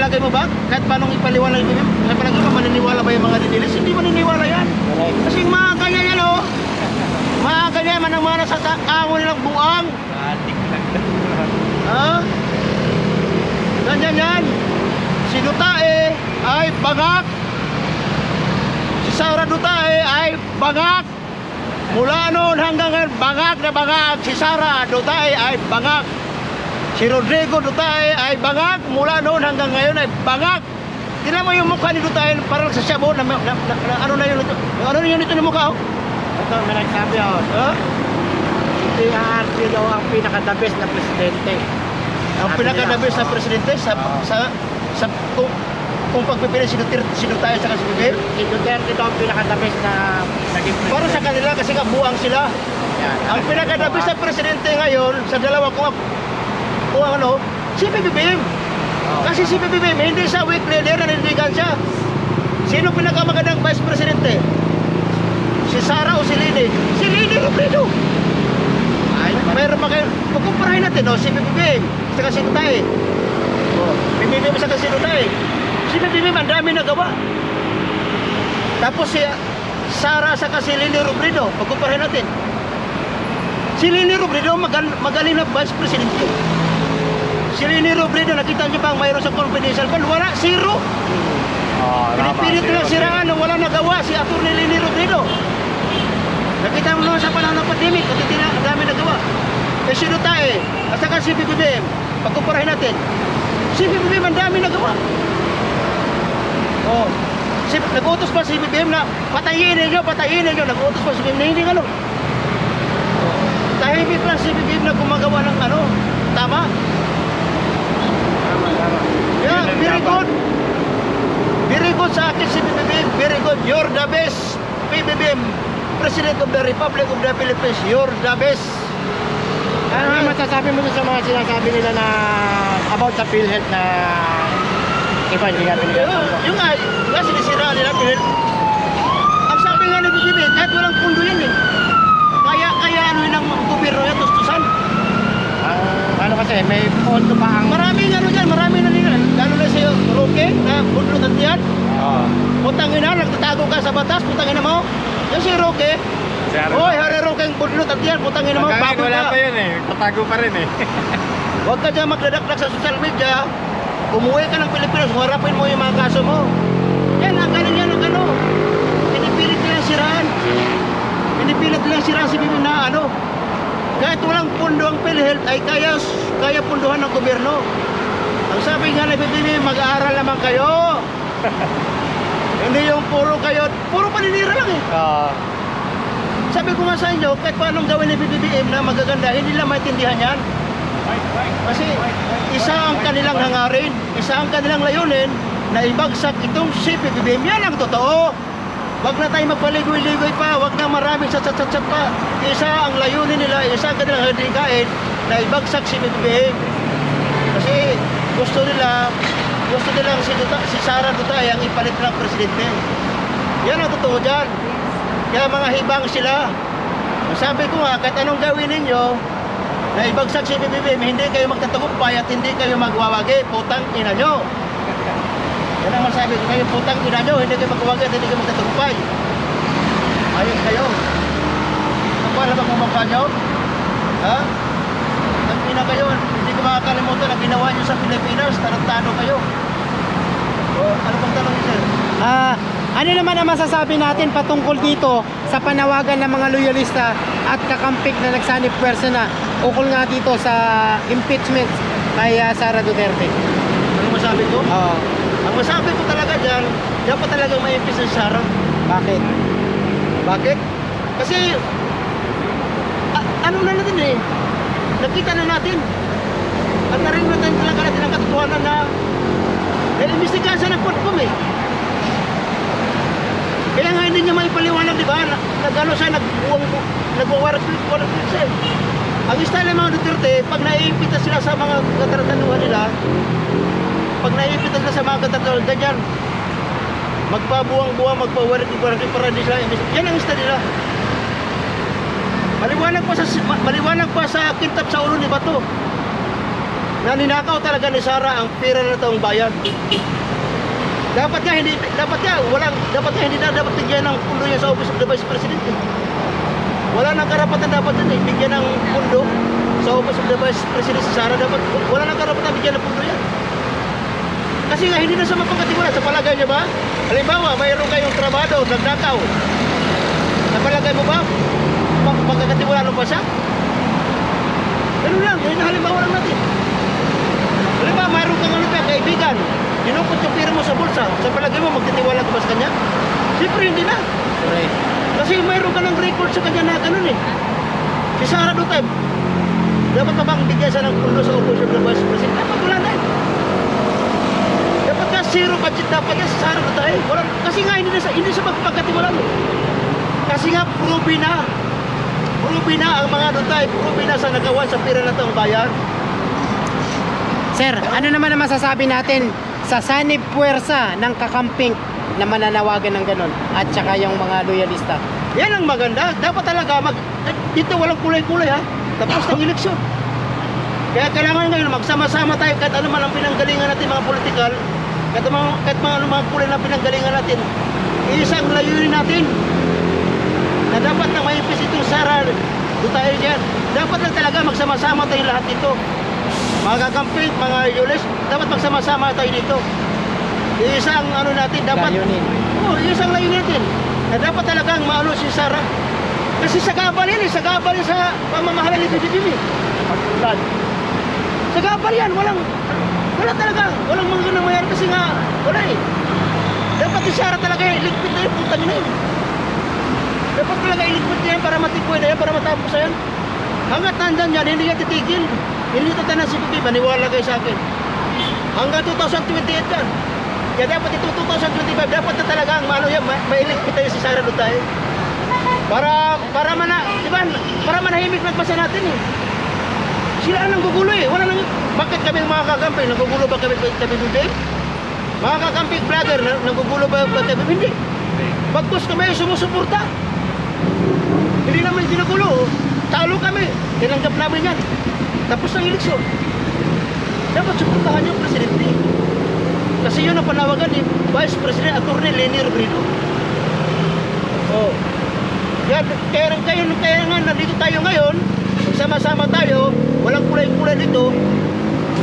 palagay mo ba? Kahit paano ipaliwanag mo, sa palagay mo, maniniwala ba yung mga dinilis? Hindi maniniwala yan. Kasi mga kanya yan, oh. Mga kanya, manang-mana sa ango nilang buang. Ha? Ganyan yan. Si Dutae ay bagak. Si Sara Dutae ay bagak. Mula noon hanggang ngayon, bagak na bagak. Si Sara Dutae ay bagak. Si Rodrigo Dutae ay bagak. Mula noon hanggang ngayon ay bagak. Tingnan mo yung mukha ni Dutae, parang sa siyabo na ano na yun ito? Ano yun ito ng mukha, oh? Ito, may nagsabi ako. Ha? Si RP daw ang pinaka-the best na presidente. Ang pinaka-the-best na presidente sa kung pagpipili si Dutae sa si Bibim. Si Duterte daw ang pinaka-the best na naging presidente. Para sa kanila kasi kabuang sila. Yan. Ang pinaka-the-best na presidente ngayon sa dalawa kung ano, si Bibim. Kasi si Bibim hindi siya weak leader, nanindigan siya. Sino pinakamagandang vice presidente? Si Sara o si Lini? Si Lini Robredo. Ay, mayroon pa kayo. Pagkumparahin natin, no? Si Bibim sa si Dutae. Bibim sa si Dutae. Si Bibim ang dami nagawa. Tapos si Sara sa si Lini Robredo. Pagkumparahin natin. Si Lini Robredo magaling na vice presidente. Si Lini Robredo, nakita niyo bang mayroon sa confidential fund? Wala, zero. Pinipilit lang siraan na wala nagawa si Atty. Lini Robredo. Nakita mo naman sa panahon ng pandemic, ang dami nagawa. Eh si Dutae, at saka si Bibim, pagkumparahin natin, si Bibim ang dami nagawa. Oh, nag-utos pa si Bibim na patayin ninyo. Nag-utos pa si Bibim na hindi ano. Tahimik lang si Bibim na gumagawa ng ano, tama? Yeah, very good. Very good sa akin si Bibim. Very good. You're the best, Bibim. President of the Republic of the Philippines. You're the best. Ano nga masasabi mo sa mga sinasabi nila na about sa PhilHealth na iba hindi nga binigyan? Yung nga sinisira nila PhilHealth. Ang sabi nga ni Bibim, kahit walang pundo yan eh. Kaya ano yun ang gobyerno yan, tustusan. Ano kasi, may pondo pa ang... Maraming ano dyan, maraming nalilan. Lalo na sa'yo, Roque, na budlot at yan. Putangin na, nagtatago ka sa batas, putangin na mo. Yung si Roque, oy, hari Roque ang budlot at yan, putangin na mo, baboy wala ka. pa yun eh, tatago pa rin eh. Huwag ka dyan magdadakdak sa social media. Umuwi ka ng Pilipinas, harapin mo yung mga kaso mo. Yan, ang galing yan, ang ano. Pinipilit nilang siraan. Pinipilit nilang siraan si Bibim na ano. Kahit walang pundo ang PhilHealth ay kaya punduhan ng gobyerno. Ang sabi nga na Bibim, mag-aaral naman kayo. Hindi yung puro paninira lang eh. Sabi ko nga sa inyo, kahit paanong gawin ni BBM na magaganda, hindi nila maintindihan yan. Kasi isa ang kanilang hangarin, isa ang kanilang layunin na ibagsak itong si BBM. Yan ang totoo. Wag na tayo magpaligoy-ligoy pa, wag na maraming satsat-satsat pa. Isa ang layunin nila, isa ang kanilang hadikain na ibagsak si BBM. Kasi gusto nilang si Sara Dutae ang ipalit ng presidente. Yan ang totoo dyan. Kaya mga hibang sila. Sabi ko nga, kahit anong gawin ninyo na ibagsak si BBM, hindi kayo magtatagumpay at hindi kayo magwawagi. Putang ina nyo. Yan ang masabi ko kayo, putang ina nyo, hindi kayo magwawagi at hindi kayo magtatagumpay. Ayos kayo. Ang para bang mumukha nyo? Ha? Ang ina kayo, hindi ko makakalimutan ang ginawa nyo sa Pilipinas. Tarantado kayo. Ano bang tanong niyo, sir? Ano naman ang masasabi natin patungkol dito sa panawagan ng mga loyalista at kakampik na nagsanib pwersa na ukol nga dito sa impeachment kay Sara Duterte? Ano masabi ko? Ang masabi ko talaga dyan, dapat talaga ma-impeach si Sara. Bakit? Bakit? Kasi ano na natin eh, nakita na natin at narinig natin talaga natin ang katotohanan na imbestigahan siya ng Putpum eh. Kaya nga hindi niya maipaliwanag, di ba? Nag-ano siya, nagwawarat siya eh. Ang style ng mga Duterte, pag naiimpita sila sa mga kataratanuhan nila, pag naiimpita sila sa mga kataratanuhan, ganyan, magpabuwang-buwang, magpawarat para di sila. Yan ang style nila. Maliwanag pa sa kintab sa ulo ni Bato. na ninakaw talaga ni Sara ang pera ng taong bayan. Dapat nga hindi dapat bigyan ng pundo niya sa Office of the Vice President. Wala nang karapatan dapat yan eh, bigyan ng pundo sa Office of the Vice President si Sara. Dapat wala nang karapatan bigyan ng pundo yan. Kasi nga hindi na siya mapagkatiwala sa palagay niya ba? Halimbawa, mayroon kayong trabaho, nagnakaw. Sa palagay mo ba? Pagkakatiwala mo ba siya? Ganun lang, yun ang halimbawa lang natin. Halimbawa, mayroon kang kaibigan, dinukot yung pera mo sa bulsa, sa palagay mo, magtitiwala ka ba sa kanya? Siyempre hindi na. Correct. Kasi mayroon ka ng record sa kanya na ganun eh. Si Sara Duterte, dapat pa bang bigyan siya ng pundo sa Office of the Vice President? Dapat wala na eh. Dapat nga zero budget dapat yan si Sara Duterte. Wala, kasi nga hindi siya magpagkatiwala mo. Kasi nga proven na ang mga Duterte, proven na sa nagawa sa pera ng taong bayan. Sir, ano naman ang masasabi natin sa sanib puwersa ng kakamping na mananawagan ng ganon at saka yung mga loyalista? Yan ang maganda. Dapat talaga dito walang kulay-kulay ha. Tapos ng eleksyon. Kaya kailangan ngayon magsama-sama tayo kahit ano man ang pinanggalingan natin mga politikal, kahit mga kulay na pinanggalingan natin. Isang layunin natin na dapat na maipis itong Sara Duterte dyan. Dapat lang talaga magsama-sama tayo lahat dito. Mga kakamping, mga yulis, dapat magsama-sama tayo dito. Isang ano natin, dapat Layunin. isang layunin natin. Na dapat talagang maano si Sara. Kasi sagabal yan eh, sagabal yan sa pamamahala ni PBBM eh. Sagabal yan, wala talaga, walang mga nangyayari kasi nga, wala eh. Dapat si Sara talaga iligpit na yun, putang na yun. Dapat talaga iligpit na yan para matipuin na yan, para matapos na yan. Hanggat nandyan yan, hindi yan titigil. Hindi ito tanan si PBBM, maniwala kayo sa akin. Hanggang 2028 yan. Kaya dapat ito 2025, dapat na talaga ang yan, mailigpit tayo si Sara Duterte. Para manahimik nagbasa natin eh. Sila ang nanggugulo eh. Wala nang, bakit kami mga kakampay? Nanggugulo ba kami BBM? Mga kakamping vlogger, nanggugulo ba kami? Hindi. Bagkus kami sumusuporta. Hindi naman ginugulo. Talo kami. Tinanggap namin yan. Tapos ng eleksyon. Dapat suportahan yung presidente. Kasi yun ang panawagan ni Vice President Atty. Leni Robredo. Oh. Kaya nga nandito tayo ngayon, sama-sama tayo, walang kulay-kulay dito,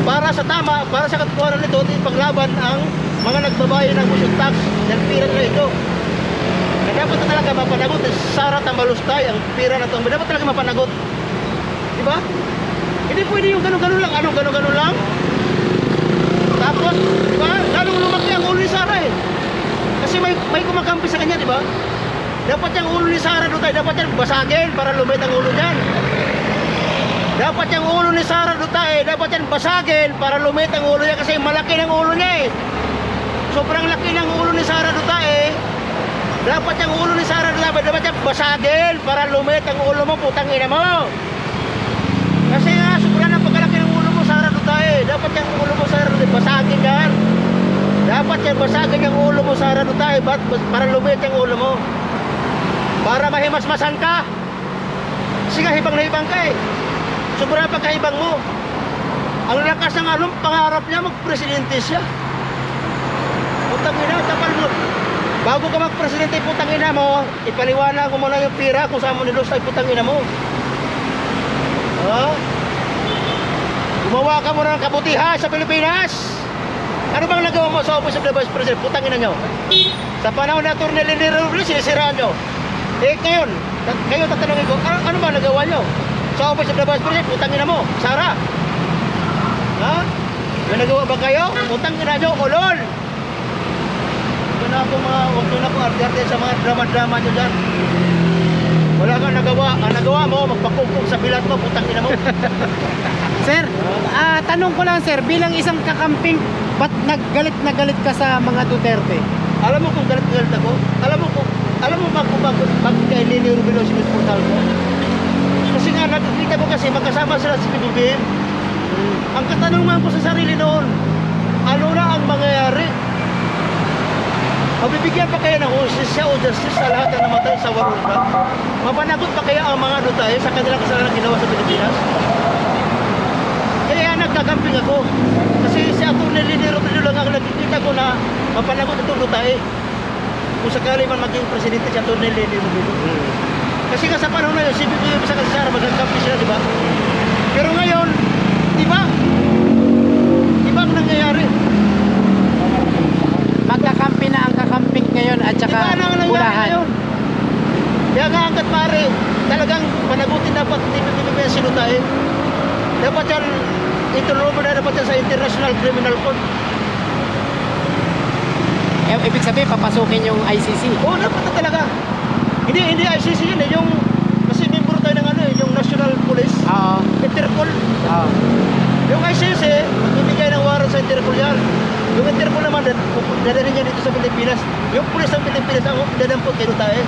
para sa katotohanan nito, paglaban ang mga nagbabayad ng busyong tax ng pira na ito. Kaya dapat na talaga mapanagot, Sara Tambalustay, ang pira na ito, dapat talaga mapanagot. Diba? Hindi pwede yung gano'n-gano'n lang, gano'n-gano'n lang. Tapos, diba, lalong lumaki ang ulo ni Sara eh. Kasi may kumakampi sa kanya, diba? Dapat yung ulo ni Sara Duterte, dapat yan basagin para lumit ang ulo niyan. Dapat yung ulo ni Sara Duterte, dapat yan basagin para lumit ang ulo niya kasi malaki ng ulo niya eh. Sobrang laki ng ulo ni Sara Duterte. Dapat yung ulo ni Sara Duterte, dapat yan basagin para lumit ang ulo mo, putang ina mo. Kasi nga, sobrang ang pagkalaki ng ulo mo, Sara Duterte. Dapat yung ulo mo, Sara Duterte, basagin yan. Dapat yan basagin yung ulo mo, Sara Duterte, para lumit yung ulo mo. Para mahimasmasan ka. Kasi nga hibang na hibang ka eh. Sobrang pagkahibang mo. Ang lakas ng pangarap niya, magpresidente siya. Putang ina, tapal mo. Bago ka magpresidente, putang ina mo, ipaliwanag mo muna yung pira kung saan mo nilos ay putang ina mo. Gumawa ka muna ng kabutihan sa Pilipinas. Ano bang nagawa mo sa Office of the Vice President? Putang ina nyo. Sa panahon na Atty. Leni Robredo, sinisiraan nyo. Ngayon, kayo tatanungin ko, ano ba nagawa nyo? Sa Office of the Vice President, putang ina mo, Sara. Ha? May nagawa ba kayo? Putang ina nyo, ulol. Huwag na ako arte-arte sa mga drama-drama nyo dyan. Wala kang nagawa. Ang nagawa mo, magpakukong sa bilat mo, putang ina mo. Sir, tanong ko lang sir, bilang isang kakamping, ba't naggalit na galit ka sa mga Duterte? Alam mo kung galit-galit ako? Alam mo ba kung bakit kay Leni Robredo sinusuportahan ko? Kasi nga, nakikita ko kasi magkasama sila si PBBM. Ang katanungan ko sa sarili noon, ano na ang mangyayari? Mabibigyan pa kaya ng hustisya o justice sa lahat na namatay sa Warulda? Mapanagot pa kaya ang mga Duterte sa kanilang kasalanan ginawa sa Pilipinas? Kaya magkakamping ako. Kasi si Atty. Leni Robredo lang ang nakikita ko na mapanagot itong Duterte. Kung sakali man maging presidente si Atty. Leni Robredo. Kasi nga sa panahon na yun, si Bibi sa Sara magkakampi sila, di ba? Pero ngayon, iba. Iba ang nangyayari. Magkakampi na ang kakamping ngayon at saka Iba na ang nangyayari Bulahan. ngayon. Kaya nga hanggat pare, talagang panagutin dapat hindi Pilipinas si Duterte. Dapat yan, itulungan na dapat yan sa International Criminal Court. Ibig sabihin, papasukin yung ICC. Oo, dapat na talaga. Hindi ICC yun eh, yung, kasi member tayo ng ano eh, yung National Police, Oo. Interpol. Oo. Yung ICC, magbibigay ng warrant sa Interpol yan. Yung Interpol naman, dadalhin niya dito sa Pilipinas. Yung pulis ng Pilipinas ang dadampot kay Duterte.